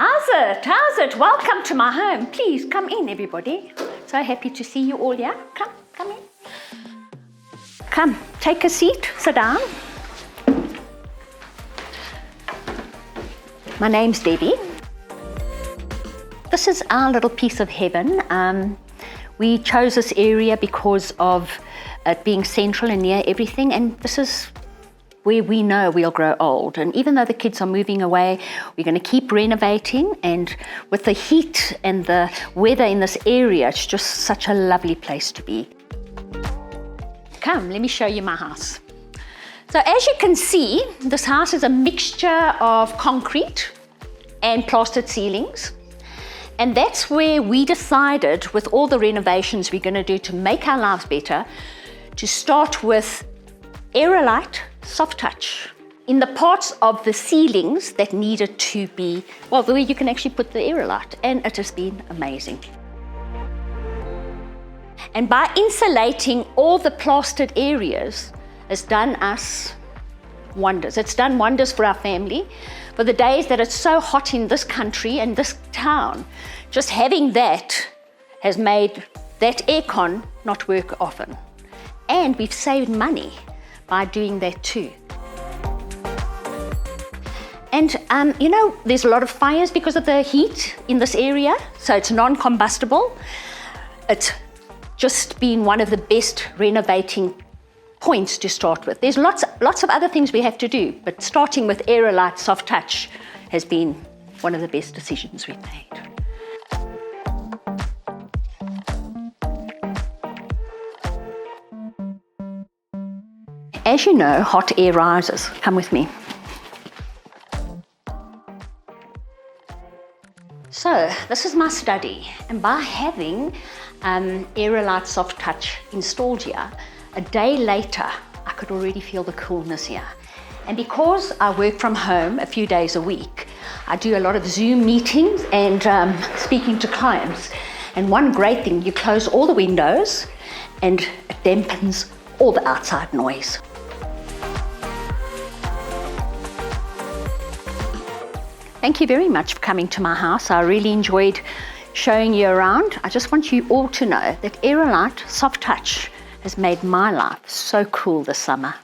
How's it? How's it? Welcome to my home. Please come in, everybody. So happy to see you all here. Come in. Come, take a seat, sit down. My name's Debbie. This is our little piece of heaven. We chose this area because of it being central and near everything, and this is where we know we'll grow old. And even though the kids are moving away, we're going to keep renovating, and with the heat and the weather in this area, it's just such a lovely place to be. Come, let me show you my house. So as you can see, this house is a mixture of concrete and plastered ceilings. And that's where we decided, with all the renovations we're going to do to make our lives better, to start with Aerolite Soft Touch in the parts of the ceilings that needed to be, well, where you can actually put the Aerolite, and it has been amazing. And by insulating all the plastered areas has done us wonders. It's done wonders for our family. For the days that it's so hot in this country and this town, just having that has made that aircon not work often. And we've saved money by doing that too. And you know, there's a lot of fires because of the heat in this area, so it's non-combustible. It's just been one of the best renovating points to start with. There's lots of other things we have to do, but starting with Aerolite Soft Touch has been one of the best decisions we've made. As you know, hot air rises. Come with me. So this is my study, and by having Aerolite Soft Touch installed here, a day later, I could already feel the coolness here. And because I work from home a few days a week, I do a lot of Zoom meetings and speaking to clients. And one great thing, you close all the windows and it dampens all the outside noise. Thank you very much for coming to my house. I really enjoyed showing you around. I just want you all to know that Aerolite Soft Touch has made my life so cool this summer.